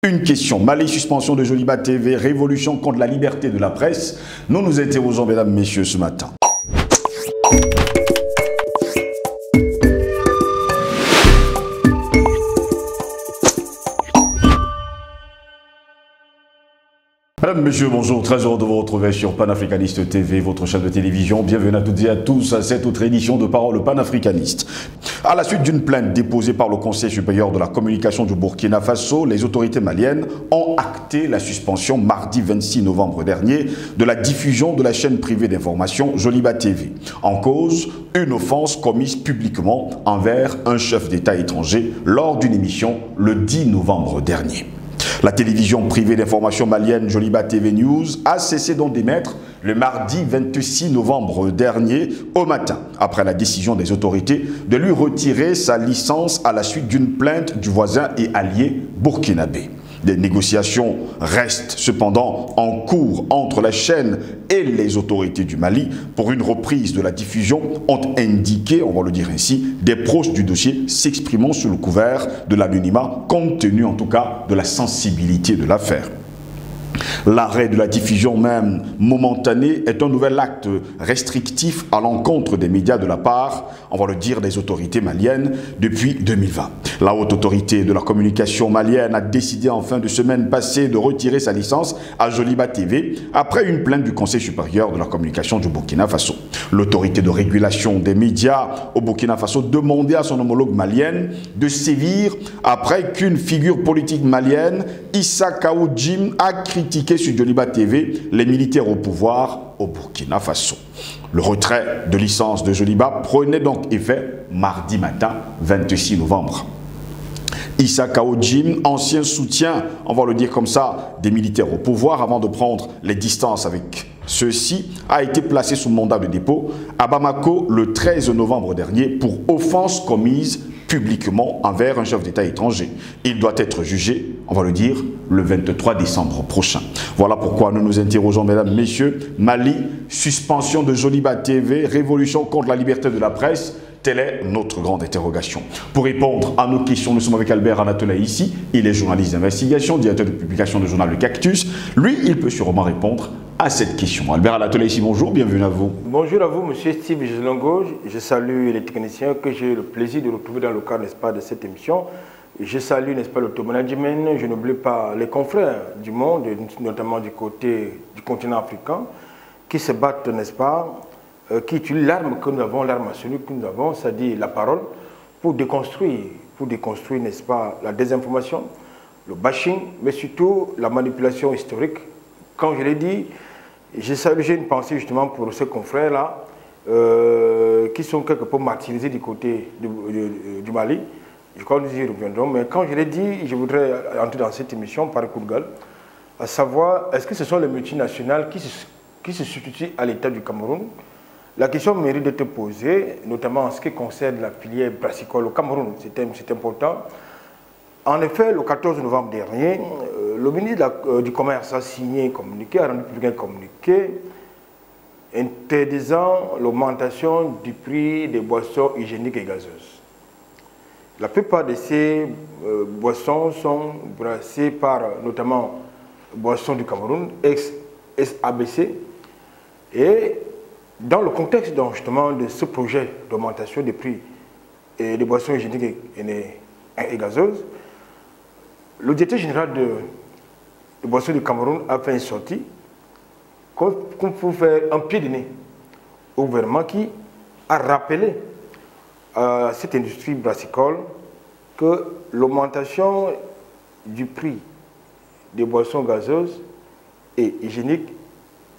Une question, Mali, suspension de Joliba TV, révolution contre la liberté de la presse. Nous nous interrogeons, mesdames, messieurs, ce matin. Mesdames, Messieurs, bonjour, très heureux de vous retrouver sur Panafricaniste TV, votre chaîne de télévision. Bienvenue à toutes et à tous à cette autre édition de Parole panafricaniste. À la suite d'une plainte déposée par le Conseil supérieur de la communication du Burkina Faso, les autorités maliennes ont acté la suspension mardi 26 novembre dernier de la diffusion de la chaîne privée d'information Joliba TV. En cause, une offense commise publiquement envers un chef d'État étranger lors d'une émission le 10 novembre dernier. La télévision privée d'information malienne Joliba TV News a cessé d'en d'émettre le mardi 26 novembre dernier au matin, après la décision des autorités de lui retirer sa licence à la suite d'une plainte du voisin et allié burkinabé. Des négociations restent cependant en cours entre la chaîne et les autorités du Mali pour une reprise de la diffusion, ont indiqué, on va le dire ainsi, des proches du dossier s'exprimant sous le couvert de l'anonymat, compte tenu en tout cas de la sensibilité de l'affaire. L'arrêt de la diffusion même momentanée est un nouvel acte restrictif à l'encontre des médias de la part, on va le dire, des autorités maliennes depuis 2020. La haute autorité de la communication malienne a décidé en fin de semaine passée de retirer sa licence à Joliba TV après une plainte du Conseil supérieur de la communication du Burkina Faso. L'autorité de régulation des médias au Burkina Faso demandait à son homologue malienne de sévir après qu'une figure politique malienne, Issa Kaou Jim, a critiqué sur Joliba TV les militaires au pouvoir au Burkina Faso. Le retrait de licence de Joliba prenait donc effet mardi matin 26 novembre. Issa Kaou Jim, ancien soutien, on va le dire comme ça, des militaires au pouvoir avant de prendre les distances avec ceux-ci, a été placé sous mandat de dépôt à Bamako le 13 novembre dernier pour offense commise publiquement envers un chef d'État étranger. Il doit être jugé, on va le dire, le 23 décembre prochain. Voilà pourquoi nous nous interrogeons, mesdames, messieurs, Mali, suspension de Joliba TV, révolution contre la liberté de la presse. Telle est notre grande interrogation. Pour répondre à nos questions, nous sommes avec Albert Anatola ici. Il est journaliste d'investigation, directeur de publication du journal Le Cactus. Lui, il peut sûrement répondre à cette question. Albert Anatola ici, bonjour, bienvenue à vous. Bonjour à vous, monsieur Steve Gislongo. Je salue les techniciens que j'ai le plaisir de retrouver dans le cadre, n'est-ce pas, de cette émission. Je salue, n'est-ce pas, le top management. Je n'oublie pas les confrères du monde, notamment du côté du continent africain, qui se battent, n'est-ce pas, qui utilisent l'arme que nous avons, l'arme absolue que nous avons, c'est-à-dire la parole, pour déconstruire, n'est-ce pas, la désinformation, le bashing, mais surtout la manipulation historique. Quand je l'ai dit, j'ai une pensée justement pour ces confrères-là, qui sont quelque peu martyrisés du côté du Mali. Je crois que nous y reviendrons, mais quand je l'ai dit, je voudrais entrer dans cette émission par coup de gueule, à savoir, est-ce que ce sont les multinationales qui se substituent à l'État du Cameroun? La question mérite d'être posée, notamment en ce qui concerne la filière brassicole au Cameroun. C'est important. En effet, le 14 novembre dernier, le ministre du Commerce a signé un communiqué, a rendu public un communiqué interdisant l'augmentation du prix des boissons hygiéniques et gazeuses. La plupart de ces boissons sont brassées par notamment Boissons du Cameroun, ex-SABC, et dans le contexte donc, justement de ce projet d'augmentation des prix des boissons hygiéniques et gazeuses, le directeur général de Boissons du Cameroun a fait une sortie qu'on peut faire un pied de nez au gouvernement qui a rappelé à cette industrie brassicole que l'augmentation du prix des boissons gazeuses et hygiéniques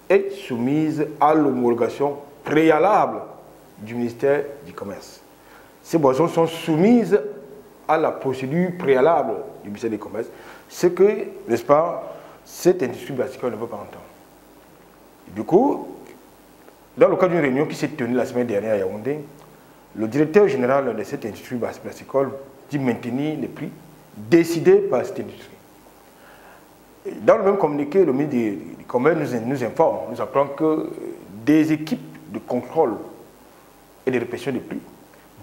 est soumise à l'homologation préalable du ministère du Commerce. Ces boissons sont soumises à la procédure préalable du ministère du Commerce, ce que, n'est-ce pas, cette industrie brassicole ne peut pas entendre. Du coup, dans le cadre d'une réunion qui s'est tenue la semaine dernière à Yaoundé, le directeur général de cette industrie brassicole dit maintenir les prix décidés par cette industrie. Dans le même communiqué, le ministre du Commerce nous informe, nous apprend que des équipes de contrôle et de répression des prix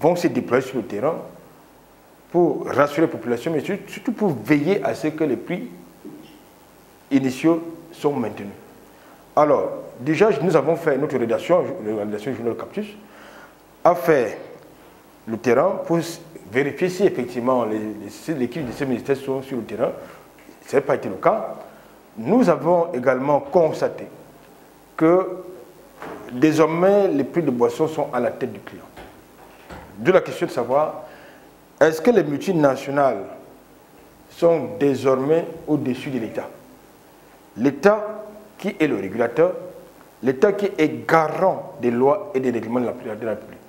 vont se déployer sur le terrain pour rassurer la population, mais surtout pour veiller à ce que les prix initiaux sont maintenus. Alors, déjà, nous avons fait notre rédaction, la rédaction du journal Cactus, a fait le terrain pour vérifier si effectivement l'équipe de ces ministères sont sur le terrain. Ce n'a pas été le cas. Nous avons également constaté que désormais les prix de boissons sont à la tête du client. D'où la question de savoir, est-ce que les multinationales sont désormais au-dessus de l'État? L'État qui est le régulateur, l'État qui est garant des lois et des règlements de la République.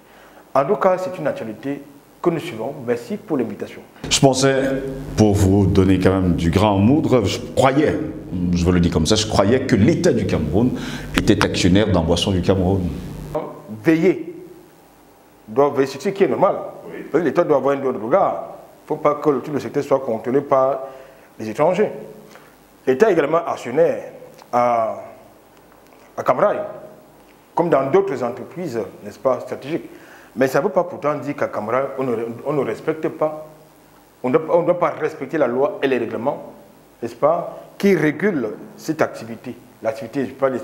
En tout cas, c'est une actualité que nous suivons. Merci pour l'invitation. Je pensais, pour vous donner quand même du grain en moudre, je croyais, je vous le dis comme ça, je croyais que l'État du Cameroun était actionnaire dans Boissons du Cameroun. Veiller, doit veiller, c'est ce qui est normal. Oui. L'État doit avoir un droit de regard. Il ne faut pas que tout le secteur soit contrôlé par les étrangers. L'État est également actionnaire à Camrail, comme dans d'autres entreprises, n'est-ce pas, stratégiques. Mais ça ne veut pas pourtant dire qu'à Camrail, on ne respecte pas, on ne doit pas respecter la loi et les règlements, n'est-ce pas, qui régulent cette activité, l'activité, je parle de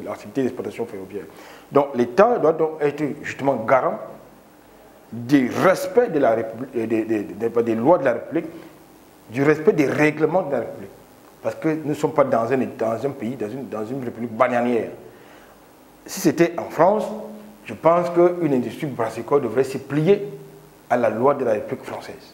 l'activité d'exploitation ferroviaire. Donc l'État doit donc être justement garant du respect de la République, des lois de la République, du respect des règlements de la République. Parce que nous ne sommes pas dans un pays, dans une république bananière. Si c'était en France, je pense qu'une industrie brassicole devrait se plier à la loi de la République française.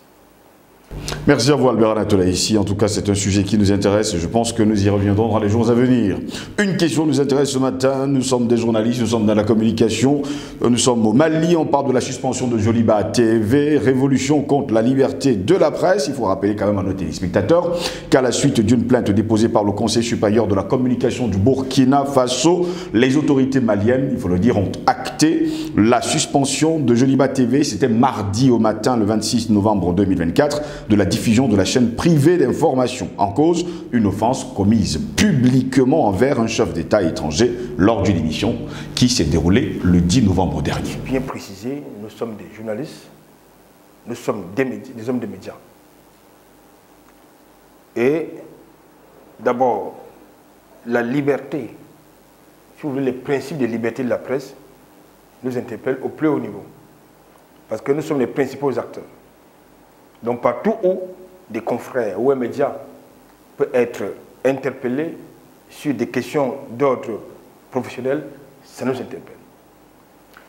Merci à vous Albert Anatola ici. En tout cas, c'est un sujet qui nous intéresse et je pense que nous y reviendrons dans les jours à venir. Une question nous intéresse ce matin. Nous sommes des journalistes, nous sommes dans la communication. Nous sommes au Mali. On parle de la suspension de Joliba TV. Révolution contre la liberté de la presse. Il faut rappeler quand même à nos téléspectateurs qu'à la suite d'une plainte déposée par le Conseil supérieur de la communication du Burkina Faso, les autorités maliennes, il faut le dire, ont acté la suspension de Joliba TV. C'était mardi au matin, le 26 novembre 2024. De la diffusion de la chaîne privée d'information. En cause, une offense commise publiquement envers un chef d'État étranger lors d'une émission qui s'est déroulée le 10 novembre dernier. Bien précisé, nous sommes des journalistes, nous sommes des hommes de médias. Et d'abord, la liberté, si vous voulez, les principes de liberté de la presse nous interpellent au plus haut niveau. Parce que nous sommes les principaux acteurs. Donc partout où des confrères ou un média peut être interpellé sur des questions d'ordre professionnel, ça nous interpelle.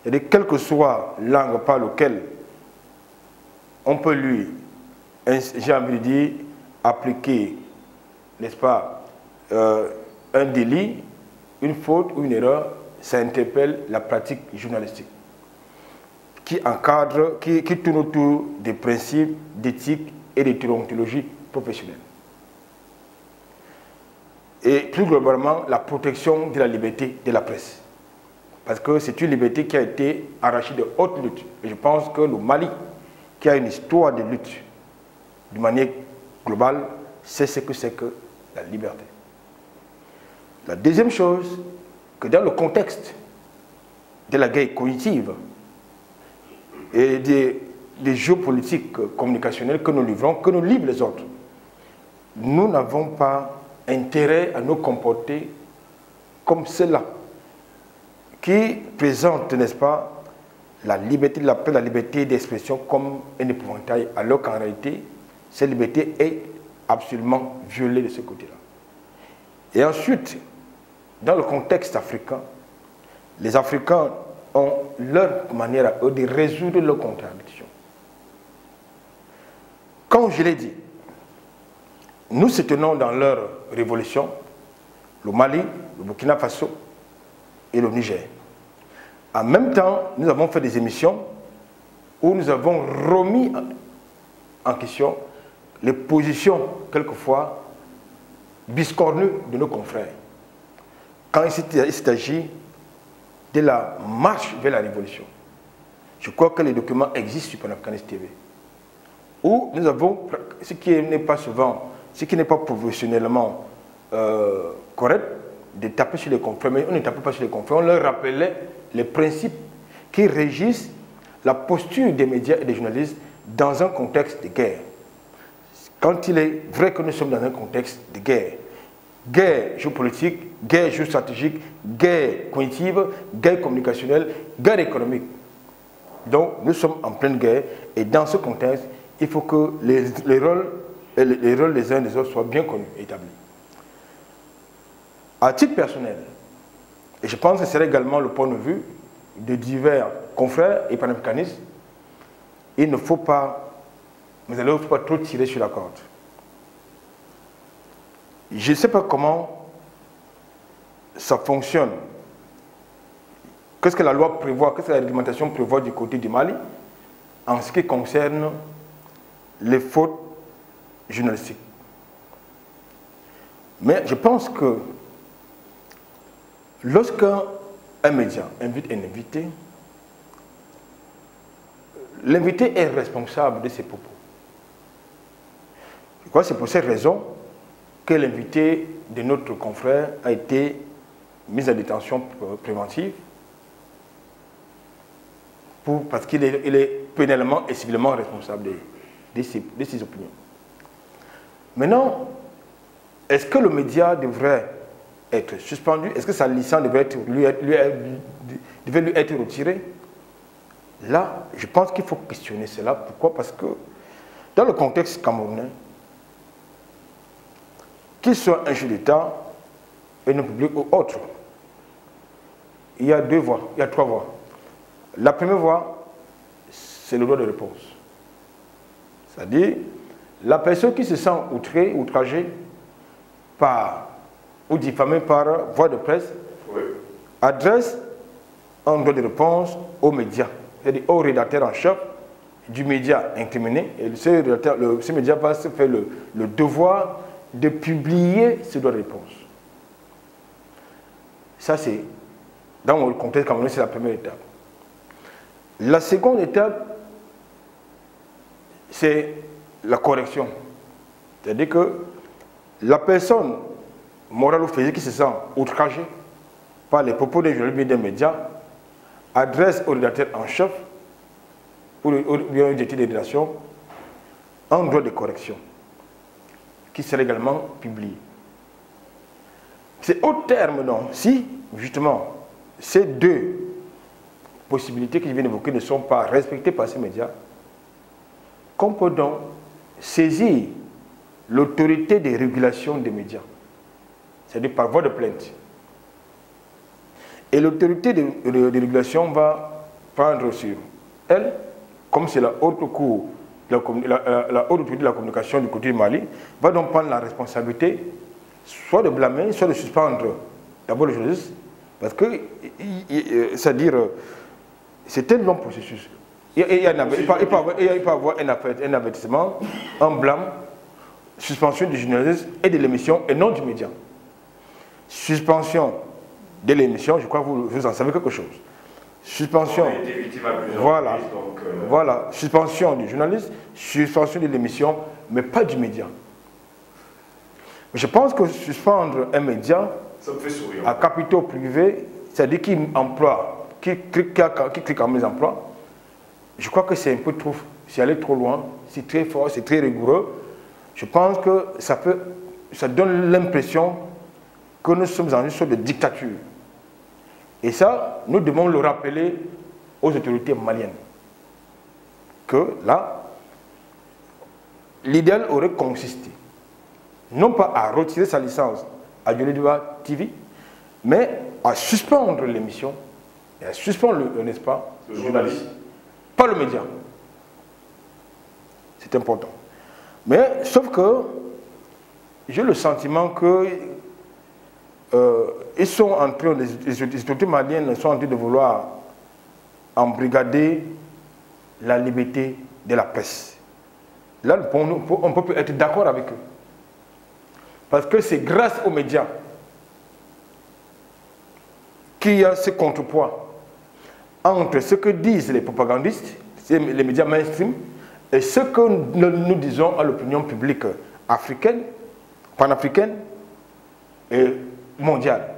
C'est-à-dire, quelle que soit l'angle par lequel on peut lui, j'ai envie de dire, appliquer, n'est-ce pas, un délit, une faute ou une erreur, ça interpelle la pratique journalistique, qui encadre, qui tourne autour des principes d'éthique et de déontologie professionnelle. Et plus globalement, la protection de la liberté de la presse. Parce que c'est une liberté qui a été arrachée de haute lutte. Et je pense que le Mali, qui a une histoire de lutte, de manière globale, sait ce que c'est que la liberté. La deuxième chose, que dans le contexte de la guerre cognitive, et des jeux politiques communicationnels que nous livrons, que nous livrent les autres. Nous n'avons pas intérêt à nous comporter comme ceux-là, qui présentent, n'est-ce pas, la liberté de la presse, la liberté d'expression comme un épouvantail, alors qu'en réalité, cette liberté est absolument violée de ce côté-là. Et ensuite, dans le contexte africain, les Africains ont leur manière à eux de résoudre leurs contradictions. Comme je l'ai dit, nous soutenons dans leur révolution le Mali, le Burkina Faso et le Niger. En même temps, nous avons fait des émissions où nous avons remis en question les positions, quelquefois, biscornues de nos confrères. Quand il s'agit de la marche vers la révolution. Je crois que les documents existent sur Panafricanist TV. Où nous avons, ce qui n'est pas souvent, ce qui n'est pas professionnellement correct, de taper sur les confrères, mais on ne tapait pas sur les confrères, on leur rappelait les principes qui régissent la posture des médias et des journalistes dans un contexte de guerre. Quand il est vrai que nous sommes dans un contexte de guerre, guerre géopolitique, guerre géostratégique, guerre cognitive, guerre communicationnelle, guerre économique. Donc nous sommes en pleine guerre et dans ce contexte, il faut que les rôles des uns et des autres soient bien connus et établis. À titre personnel, et je pense que ce serait également le point de vue de divers confrères et panafricanistes, il ne faut pas, mais il ne faut pas trop tirer sur la corde. Je ne sais pas comment ça fonctionne. Qu'est-ce que la loi prévoit, qu'est-ce que la réglementation prévoit du côté du Mali en ce qui concerne les fautes journalistiques. Mais je pense que lorsqu'un média invite un invité, l'invité est responsable de ses propos. Je crois que c'est pour cette raison que l'invité de notre confrère a été mis en détention préventive parce qu'il est pénalement et civilement responsable de ses opinions. Maintenant, est-ce que le média devrait être suspendu? Est-ce que sa licence devrait lui être retirée? Là, je pense qu'il faut questionner cela. Pourquoi? Parce que dans le contexte camerounais, qu'il soit un chef d'État, un homme public ou autre, il y a deux voies, il y a trois voies. La première voie, c'est le droit de réponse. C'est-à-dire, la personne qui se sent outrée, outragée par, ou diffamée par voie de presse, adresse un droit de réponse aux médias, c'est-à-dire au rédacteur en chef du média incriminé. Et ce média va se faire le devoir de publier ce droit de réponse. Ça, c'est, dans le contexte camerounais, c'est la première étape. La seconde étape, c'est la correction. C'est-à-dire que la personne morale ou physique qui se sent outragée par les propos des journalistes des médias adresse au rédacteur en chef ou au directeur des rédactions un droit de correction qui serait également publié. C'est au terme, donc, si justement ces deux possibilités que je viens d'évoquer ne sont pas respectées par ces médias, qu'on peut donc saisir l'autorité de régulation des médias, c'est-à-dire par voie de plainte. Et l'autorité de régulation va prendre sur elle, comme c'est la haute cour, la haute autorité de la communication du côté du Mali, va donc prendre la responsabilité soit de blâmer, soit de suspendre d'abord le journaliste, parce que, c'est-à-dire, c'est un long processus. Il peut avoir un avertissement, un blâme, suspension du journaliste et de l'émission et non du média. Suspension de l'émission, je crois que vous en savez quelque chose. Suspension, voilà, voilà, suspension du journaliste, suspension de l'émission, mais pas du média. Je pense que suspendre un média à capitaux privés, c'est-à-dire qui emploie, qui clique en mes emplois, je crois que c'est un peu trop, c'est aller trop loin, c'est très fort, c'est très rigoureux. Je pense que ça donne l'impression que nous sommes dans une sorte de dictature. Et ça, nous devons le rappeler aux autorités maliennes. Que là, l'idéal aurait consisté, non pas à retirer sa licence à Yolédoua TV, mais à suspendre l'émission et à suspendre, n'est-ce pas, le journaliste. Pas le média. C'est important. Mais, sauf que, j'ai le sentiment que ils sont en train, les autorités maliennes sont en train de vouloir embrigader la liberté de la presse. Là, on peut être d'accord avec eux. Parce que c'est grâce aux médias qu'il y a ce contrepoids entre ce que disent les propagandistes, les médias mainstream, et ce que nous disons à l'opinion publique africaine, panafricaine et mondiale.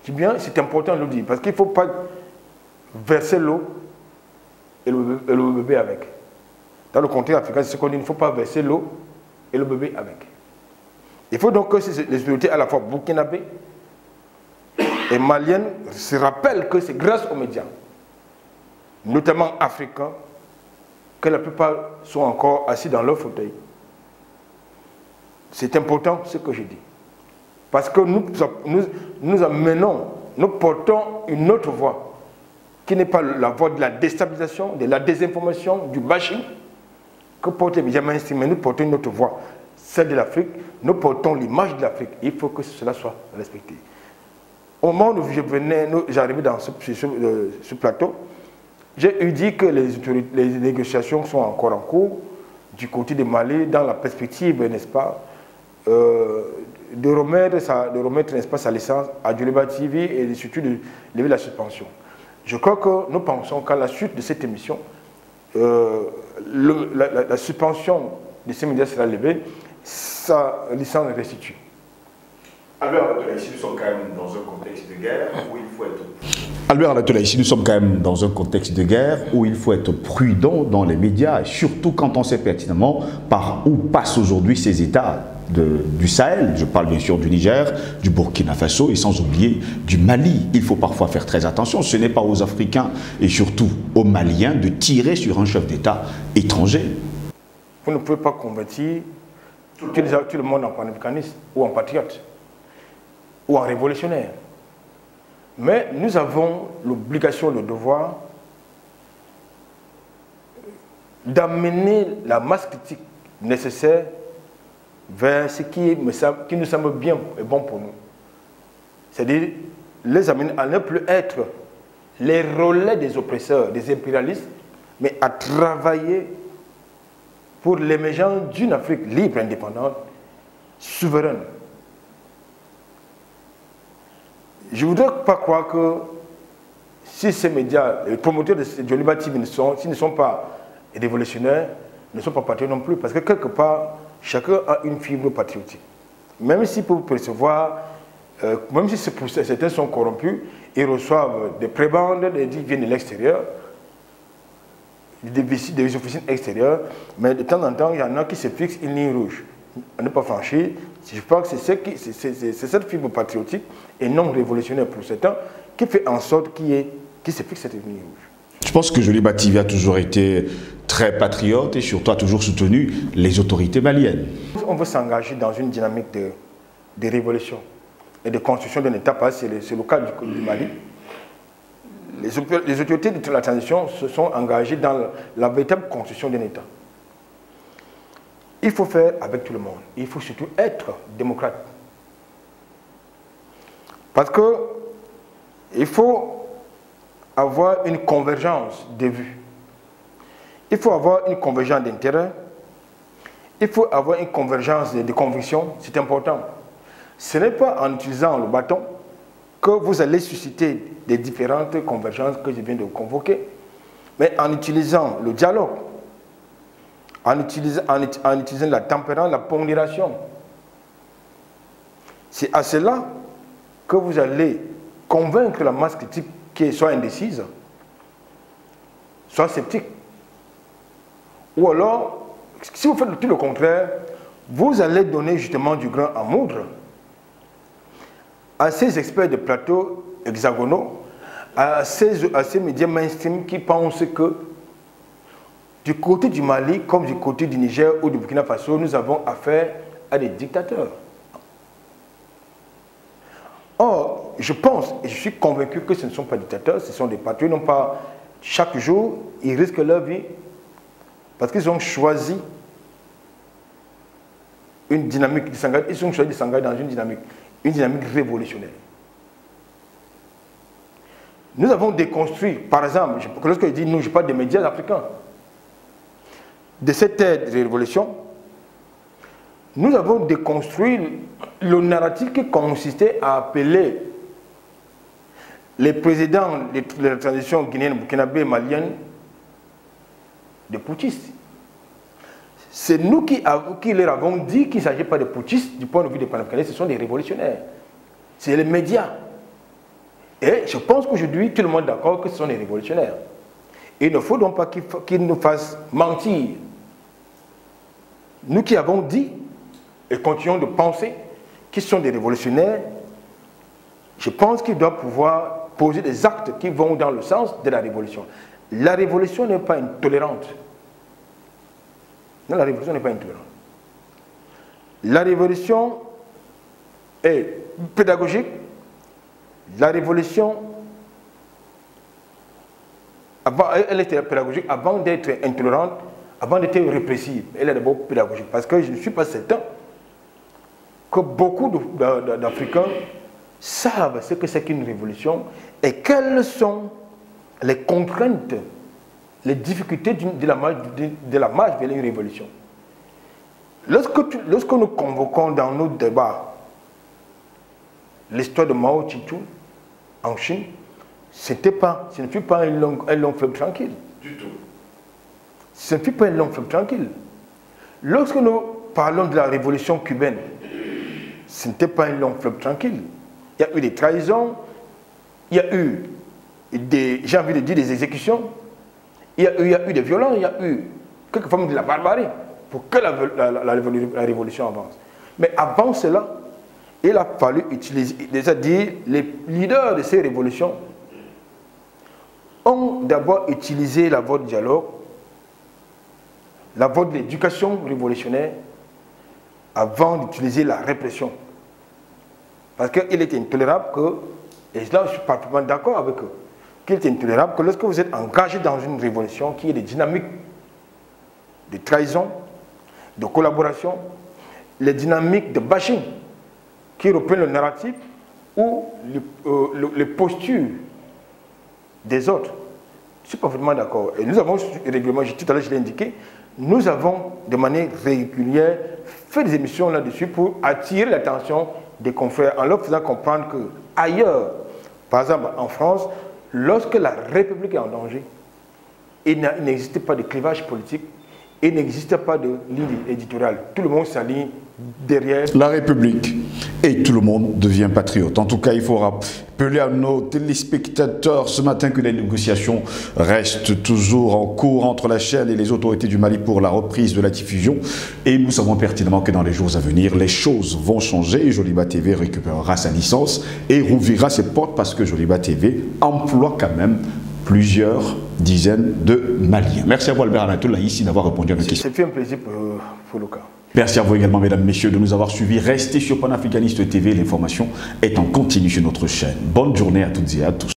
C'est important de le dire, parce qu'il ne faut pas verser l'eau et le bébé avec. Dans le contexte africain, c'est ce qu'on dit, il ne faut pas verser l'eau et le bébé avec. Il faut donc que les autorités à la fois burkinabées et maliennes se rappellent que c'est grâce aux médias, notamment africains, que la plupart sont encore assis dans leur fauteuil. C'est important ce que je dis. Parce que nous amenons, nous portons une autre voix, qui n'est pas la voix de la déstabilisation, de la désinformation, du bashing, que portent les médias mainstream, mais nous portons une autre voix, celle de l'Afrique. Nous portons l'image de l'Afrique. Il faut que cela soit respecté. Au moment où j'arrivais dans ce plateau, j'ai eu dit que les négociations sont encore en cours du côté du Mali, dans la perspective, n'est-ce pas, de remettre, n'est-ce pas, sa licence à Djoliba TV et surtout de lever la suspension. Je crois que nous pensons qu'à la suite de cette émission, la suspension de ces médias sera levée, sa licence est restituée. Albert Alatola, ici nous sommes quand même dans un contexte de guerre où il faut être... Albert Alatola, ici nous sommes quand même dans un contexte de guerre où il faut être prudent dans les médias, et surtout quand on sait pertinemment par où passent aujourd'hui ces États du Sahel. Je parle bien sûr du Niger, du Burkina Faso et sans oublier du Mali. Il faut parfois faire très attention. Ce n'est pas aux Africains et surtout aux Maliens de tirer sur un chef d'État étranger. Vous ne pouvez pas convertir tout le monde en panafricaniste ou en patriote ou en révolutionnaire. Mais nous avons l'obligation, le devoir d'amener la masse critique nécessaire vers ce qui nous semble bien et bon pour nous. C'est-à-dire les amener à ne plus être les relais des oppresseurs, des impérialistes, mais à travailler pour l'émergence d'une Afrique libre, indépendante, souveraine. Je ne voudrais pas croire que si ces médias, les promoteurs de Djoliba TV, s'ils ne sont pas révolutionnaires, ne sont pas patriotes non plus, parce que quelque part, chacun a une fibre patriotique. Même si pour percevoir, même si certains sont corrompus, ils reçoivent des prébendes, des dits viennent de l'extérieur, des officines extérieures, mais de temps en temps, il y en a qui se fixent une ligne rouge à ne pas franchir. Je pense que c'est cette fibre patriotique et non révolutionnaire pour certains qui fait en sorte qui se fixe cette ligne rouge. Je pense que Djoliba TV a toujours été très patriote et surtout a toujours soutenu les autorités maliennes. On veut s'engager dans une dynamique de révolution et de construction d'un État, parce que c'est le cas du Mali. Les autorités de la transition se sont engagées dans la véritable construction d'un État. Il faut faire avec tout le monde. Il faut surtout être démocrate. Parce que il faut avoir une convergence de vues. Il faut avoir une convergence d'intérêts. Il faut avoir une convergence de convictions. C'est important. Ce n'est pas en utilisant le bâton que vous allez susciter des différentes convergences que je viens de convoquer, mais en utilisant le dialogue, en utilisant la tempérance, la pondération. C'est à cela que vous allez convaincre la masse critique qui soit indécise, soit sceptique. Ou alors, si vous faites tout le contraire, vous allez donner justement du grain à moudre à ces experts de plateaux hexagonaux, à ces médias mainstream qui pensent que du côté du Mali, comme du côté du Niger ou du Burkina Faso, nous avons affaire à des dictateurs. Or, je pense et je suis convaincu que ce ne sont pas des dictateurs, ce sont des patriotes, non pas chaque jour, ils risquent leur vie parce qu'ils ont choisi une dynamique de s'engager, ils ont choisi de s'engager dans une dynamique révolutionnaire. Nous avons déconstruit, par exemple, lorsque je dis nous, je parle des médias africains, de cette ère de révolution, nous avons déconstruit le narratif qui consistait à appeler les présidents de la transition guinéenne, burkinabé et malienne de putschistes. C'est nous qui leur avons dit qu'il ne s'agit pas de putschistes du point de vue des panafricanistes, ce sont des révolutionnaires. C'est les médias. Et je pense qu'aujourd'hui, tout le monde est d'accord que ce sont des révolutionnaires. Il ne faut donc pas qu'ils nous fassent mentir nous qui avons dit et continuons de penser qu'ils sont des révolutionnaires, je pense qu'ils doivent pouvoir poser des actes qui vont dans le sens de la révolution. La révolution n'est pas intolérante. Non, la révolution n'est pas intolérante. La révolution est pédagogique. La révolution, elle était pédagogique avant d'être intolérante, avant d'être répressive. Elle est d'abord pédagogique. Parce que je ne suis pas certain que beaucoup d'Africains savent ce que c'est qu'une révolution et quelles sont les contraintes, les difficultés de la marche vers une révolution. Lorsque nous convoquons dans nos débats l'histoire de Mao Tse-tung en Chine, ce ne fut pas un long fleuve tranquille. Du tout. Ce ne fut pas un long fleuve tranquille. Lorsque nous parlons de la révolution cubaine, ce n'était pas un long fleuve tranquille. Il y a eu des trahisons, il y a eu j'ai envie de dire, des exécutions, il y a eu des violences, il y a eu quelques formes de la barbarie pour que la révolution avance. Mais avant cela, il a fallu utiliser, c'est-à-dire les leaders de ces révolutions ont d'abord utilisé la voie du dialogue, la voie de l'éducation révolutionnaire, avant d'utiliser la répression. Parce qu'il est intolérable que, et là je suis parfaitement d'accord avec eux, qu'il est intolérable que lorsque vous êtes engagé dans une révolution qui est des dynamiques de trahison, de collaboration, les dynamiques de bashing qui reprennent le narratif ou les postures des autres. Je suis parfaitement d'accord. Et nous avons régulièrement, tout à l'heure je l'ai indiqué, nous avons de manière régulière fait des émissions là-dessus pour attirer l'attention des confrères en leur faisant comprendre que ailleurs, par exemple en France, lorsque la République est en danger, il n'existe pas de clivage politique, il n'existe pas de ligne éditoriale. Tout le monde s'aligne derrière la République et tout le monde devient patriote. En tout cas, il faut rappeler à nos téléspectateurs ce matin que les négociations restent toujours en cours entre la chaîne et les autorités du Mali pour la reprise de la diffusion. Et nous savons pertinemment que dans les jours à venir, les choses vont changer. Joliba TV récupérera sa licence et rouvrira ses portes parce que Joliba TV emploie quand même plusieurs dizaines de Maliens. Merci à vous Albert Anatoula ici d'avoir répondu à nos questions. C'est un plaisir pour le cas. Merci à vous également, mesdames, messieurs, de nous avoir suivis. Restez sur Panafricaniste TV. L'information est en continu sur notre chaîne. Bonne journée à toutes et à tous.